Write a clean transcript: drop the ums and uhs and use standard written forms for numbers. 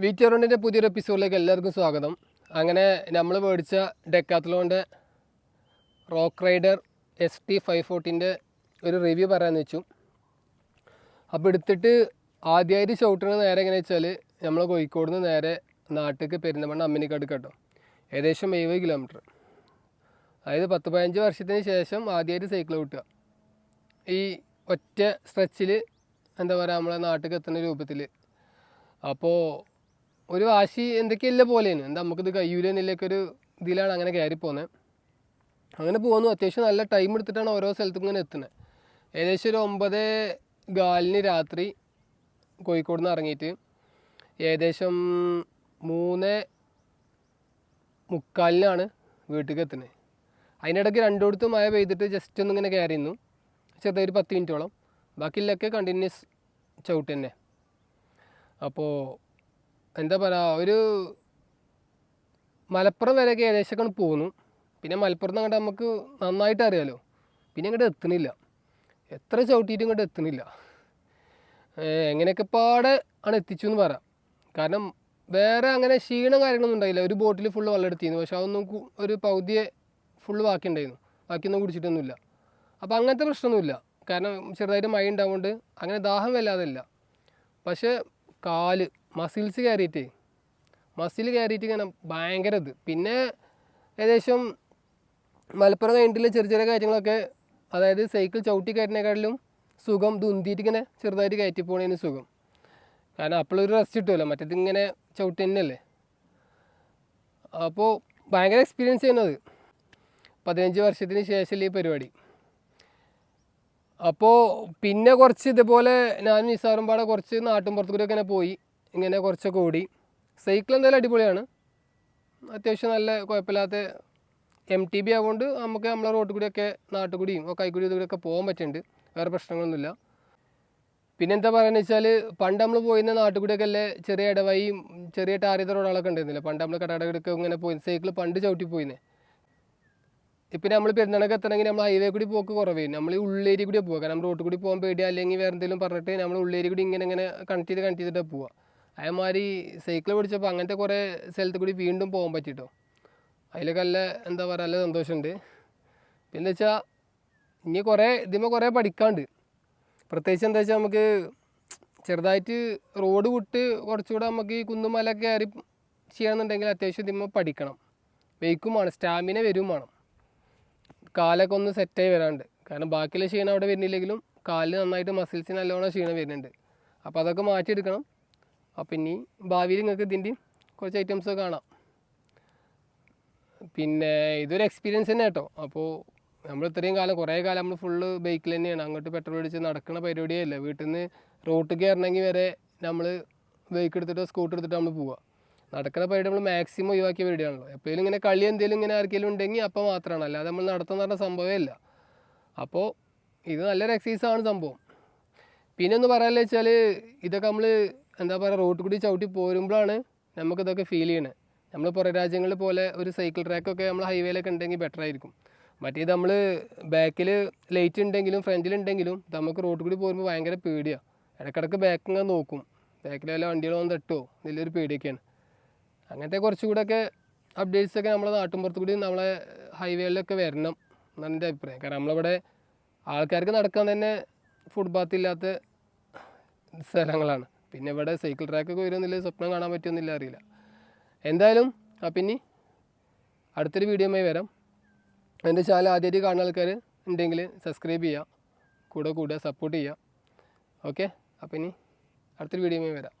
വീറ്ററോണിൻ്റെ പുതിയൊരു എപ്പിസോഡിലേക്ക് എല്ലാവർക്കും സ്വാഗതം. അങ്ങനെ നമ്മൾ മേടിച്ച ഡെക്കാത്ലോണിൻ്റെ റോക്ക് റൈഡർ ST540 ഒരു റിവ്യൂ പറയാമെന്ന് വെച്ചു. അപ്പോൾ എടുത്തിട്ട് ആദ്യമായിട്ട് ചവിട്ടുന്നത് നേരെ എങ്ങനെയാ വെച്ചാൽ നമ്മൾ കോഴിക്കോട് നിന്ന് നേരെ നാട്ടിലേക്ക് പെരിന്തൽമണ്ണ അമ്മിനിക്കാട് കേട്ടോ, ഏകദേശം 70 കിലോമീറ്റർ. അതായത് 10-15 വർഷത്തിന് ശേഷം ആദ്യമായിട്ട് സൈക്കിൾ കിട്ടുക ഈ ഒറ്റ സ്ട്രെച്ചിൽ, എന്താ പറയുക, നമ്മളെ നാട്ടിലേക്ക് എത്തുന്ന രൂപത്തിൽ. അപ്പോൾ ഒരു വാശി എന്തൊക്കെയല്ല പോലെയാണ്, എന്താ നമുക്കിത് കഴിയൂലെന്നില്ലൊരു ഇതിലാണ് അങ്ങനെ കയറി പോകുന്നത്. അങ്ങനെ പോകുന്നു. അത്യാവശ്യം നല്ല ടൈം എടുത്തിട്ടാണ് ഓരോ സ്ഥലത്തും ഇങ്ങനെ എത്തുന്നത്. ഏകദേശം ഒരു 9:15 രാത്രി കോഴിക്കോട് നിന്ന് ഇറങ്ങിയിട്ട് ഏകദേശം 3:45 വീട്ടിലേക്ക് എത്തുന്നത്. അതിനിടയ്ക്ക് രണ്ടിടത്തും മഴ പെയ്തിട്ട് ജസ്റ്റ് ഒന്നിങ്ങനെ കയറിയിരുന്നു, ചെറുതായി ഒരു 10 മിനിറ്റോളം. ബാക്കിയുള്ളൊക്കെ കണ്ടിന്യൂസ് ചവിട്ട് തന്നെ. അപ്പോൾ എന്താ പറയുക, ഒരു മലപ്പുറം വരെയൊക്കെ ഏകദേശമൊക്കെ പോകുന്നു. പിന്നെ മലപ്പുറത്ത് അങ്ങോട്ട് നമുക്ക് നന്നായിട്ട് അറിയാമല്ലോ, പിന്നെ ഇങ്ങോട്ട് എത്തണില്ല, എത്ര ചവിട്ടിയിട്ടും ഇങ്ങോട്ട് എത്തണില്ല. എങ്ങനെയൊക്കെ പാടെ ആണ് എത്തിച്ചു എന്ന് പറയാം. കാരണം വേറെ അങ്ങനെ ക്ഷീണം കാര്യങ്ങളൊന്നും ഉണ്ടായില്ല. ഒരു ബോട്ടിൽ ഫുള്ള് വെള്ളം എടുത്തിരുന്നു, പക്ഷെ അതൊന്നും ഒരു പകുതിയെ ഫുള്ള് ബാക്കി ഉണ്ടായിരുന്നു, ബാക്കിയൊന്നും കുടിച്ചിട്ടൊന്നുമില്ല. അപ്പോൾ അങ്ങനത്തെ പ്രശ്നമൊന്നുമില്ല, കാരണം ചെറുതായിട്ട് മഴ ഉണ്ടാവുകൊണ്ട് അങ്ങനെ ദാഹം വല്ലാതെ ഇല്ല. പക്ഷേ കാല് മസിൽ കയറിയിട്ട് ഇങ്ങനെ ഭയങ്കര ഇത്. പിന്നെ ഏകദേശം മലപ്പുറം കഴിഞ്ഞിട്ടുള്ള ചെറിയ ചെറിയ കാര്യങ്ങളൊക്കെ, അതായത് സൈക്കിൾ ചവിട്ടി കയറ്റുന്നതിനേക്കാട്ടിലും സുഖം ഇത് ഉന്തിയിട്ട് ഇങ്ങനെ ചെറുതായിട്ട് കയറ്റി പോകണതിന് സുഖം. കാരണം അപ്പോഴൊരു റെസ്റ്റ് കിട്ടുമല്ലോ, മറ്റേത് ഇങ്ങനെ ചവിട്ടി തന്നെയല്ലേ. അപ്പോൾ ഭയങ്കര എക്സ്പീരിയൻസ് ചെയ്യുന്നത് 15 വർഷത്തിന് ശേഷമല്ലേ ഈ പരിപാടി. അപ്പോൾ പിന്നെ കുറച്ച് ഇതുപോലെ ഞാനും നിസാറും പാടെ കുറച്ച് നാട്ടും പുറത്തുകൂടെ ഇങ്ങനെ പോയി, ഇങ്ങനെ കുറച്ചൊക്കെ ഓടി. സൈക്കിൾ എന്തായാലും അടിപൊളിയാണ്, അത്യാവശ്യം നല്ല കുഴപ്പമില്ലാത്ത MTB ആയതുകൊണ്ട് നമുക്ക് നമ്മളെ റോട്ടിൽ കൂടിയൊക്കെ നാട്ടിൽ കൂടിയും ഒക്കെ കൈക്കൂടി ഇതുകൂടിയൊക്കെ പോകാൻ പറ്റുന്നുണ്ട്, വേറെ പ്രശ്നങ്ങളൊന്നുമില്ല. പിന്നെ എന്താ പറയുകയെന്ന് വെച്ചാൽ, പണ്ട് നമ്മൾ പോയിരുന്ന നാട്ടിൽ കൂടിയൊക്കെ അല്ലേ ചെറിയ ഇടവഴിയും ചെറിയ ടാറിയത റോഡുകളൊക്കെ ഉണ്ടായിരുന്നില്ല. പണ്ട് നമ്മൾ കടകടയൊക്കെ ഇങ്ങനെ പോയി സൈക്കിൾ പണ്ട് ചവിട്ടി പോയിന്നേ. ഇപ്പം നമ്മൾ പെരുന്നാളൊക്കെ എത്തണമെങ്കിൽ നമ്മൾ ഹൈവേ കൂടി പോക്ക് കുറവായിരുന്നു, നമ്മൾ ഈ ഉള്ളേരി കൂടി പോവുക. കാരണം റോട്ടിൽ കൂടി പോകാൻ പേടി, അല്ലെങ്കിൽ വേറെ എന്തെങ്കിലും പറഞ്ഞിട്ട് നമ്മൾ ഉള്ളേരി കൂടി ഇങ്ങനെ കണക്ട് ചെയ്തിട്ട് പോവുക. അതേമാതിരി സൈക്കിൾ പിടിച്ചപ്പോൾ അങ്ങനത്തെ കുറേ സ്ഥലത്ത് കൂടി വീണ്ടും പോകാൻ പറ്റിട്ടോ. അതിലൊക്കെ നല്ല എന്താ പറയുക, നല്ല സന്തോഷമുണ്ട്. പിന്നെ വെച്ചാൽ ഇനി കുറേ പഠിക്കാണ്ട്. പ്രത്യേകിച്ച് എന്താ വെച്ചാൽ നമുക്ക് ചെറുതായിട്ട് റോഡ് വിട്ട് കുറച്ചുകൂടെ നമുക്ക് ഈ കുന്നുമലൊക്കെ കയറി ചെയ്യണമെന്നുണ്ടെങ്കിൽ അത്യാവശ്യം ഇതിമ്മ പഠിക്കണം. വെയ്ക്കും വേണം, സ്റ്റാമിന വരും വേണം, കാലൊക്കെ ഒന്ന് സെറ്റായി വരാണ്ട്. കാരണം ബാക്കിയുള്ള ക്ഷീണം അവിടെ വരുന്നില്ലെങ്കിലും കാലിൽ നന്നായിട്ട് മസിൽസിന് നല്ലോണം ക്ഷീണം വരുന്നുണ്ട്. അപ്പോൾ അതൊക്കെ മാറ്റിയെടുക്കണം. അപ്പം ഇനി ഭാവിയിൽ നിങ്ങൾക്ക് ഇതിൻ്റെയും കുറച്ച് ഐറ്റംസ് കാണാം. പിന്നെ ഇതൊരു എക്സ്പീരിയൻസ് തന്നെ കേട്ടോ. അപ്പോൾ നമ്മൾ ഇത്രയും കാലം കുറേ കാലം നമ്മൾ ഫുള്ള് ബൈക്കിൽ തന്നെയാണ്, അങ്ങോട്ട് പെട്രോൾ അടിച്ച് നടക്കുന്ന പരിപാടിയേ ഇല്ല. വീട്ടിൽ നിന്ന് റോട്ടിൽ കയറണമെങ്കിൽ വരെ നമ്മൾ ബൈക്ക് എടുത്തിട്ടോ സ്കൂട്ടർ എടുത്തിട്ടോ നമ്മൾ പോവുക. നടക്കുന്ന പരിപാടി നമ്മൾ മാക്സിമം ഒഴിവാക്കിയ പരിപാടിയാണല്ലോ. എപ്പോഴും ഇങ്ങനെ കളി എന്തെങ്കിലും ഇങ്ങനെ ആർക്കെങ്കിലും ഉണ്ടെങ്കിൽ അപ്പോൾ മാത്രമാണ്, അല്ലാതെ നമ്മൾ നടത്തുന്ന പറഞ്ഞ സംഭവമേ ഇല്ല. അപ്പോൾ ഇത് നല്ലൊരു എക്സസൈസാണ് സംഭവം. പിന്നെ ഒന്ന് പറയാമെന്ന് വെച്ചാൽ, ഇതൊക്കെ നമ്മൾ എന്താ പറയുക, റോഡ് കൂടി ചവിട്ടി പോരുമ്പോഴാണ് നമുക്കിതൊക്കെ ഫീൽ ചെയ്യണത്. നമ്മൾ പുറം രാജ്യങ്ങളിൽ പോലെ ഒരു സൈക്കിൾ ട്രാക്കൊക്കെ നമ്മൾ ഹൈവേയിലൊക്കെ ഉണ്ടെങ്കിൽ ബെറ്റർ ആയിരിക്കും. മറ്റേത് നമ്മൾ ബാക്കിൽ ലൈറ്റ് ഉണ്ടെങ്കിലും ഫ്രണ്ടിലുണ്ടെങ്കിലും നമുക്ക് റോഡ് കൂടി പോകുമ്പോൾ ഭയങ്കര പേടിയാണ്. ഇടയ്ക്കിടയ്ക്ക് ബാക്കിങ്ങനെ നോക്കും, ബാക്കിൽ വല്ല വണ്ടികളൊന്നും തട്ടുമോ നല്ലൊരു പേടിയൊക്കെയാണ്. അങ്ങനത്തെ കുറച്ചുകൂടെയൊക്കെ അപ്ഡേറ്റ്സൊക്കെ നമ്മളെ നാട്ടിൻപുറത്ത് കൂടി നമ്മളെ ഹൈവേയിലൊക്കെ വരണം എന്നാണ് എൻ്റെ അഭിപ്രായം. കാരണം നമ്മളിവിടെ ആൾക്കാർക്ക് നടക്കാൻ തന്നെ ഫുട്പാത്ത് ഇല്ലാത്ത സ്ഥലങ്ങളാണ്. പിന്നെ ഇവിടെ സൈക്കിൾ ട്രാക്കൊക്കെ വരുമെന്നില്ല, സ്വപ്നം കാണാൻ പറ്റുമെന്നില്ല, അറിയില്ല. എന്തായാലും പിന്നെ അടുത്തൊരു വീഡിയോയുമായി വരാം. എൻ്റെ ചാനൽ ആദ്യമായിട്ട് കാണുന്ന ആൾക്കാർ ഉണ്ടെങ്കിൽ സബ്സ്ക്രൈബ് ചെയ്യുക, കൂടെ സപ്പോർട്ട് ചെയ്യുക. ഓക്കെ, അപ്പം ഇനി അടുത്തൊരു വീഡിയോയുമായി വരാം.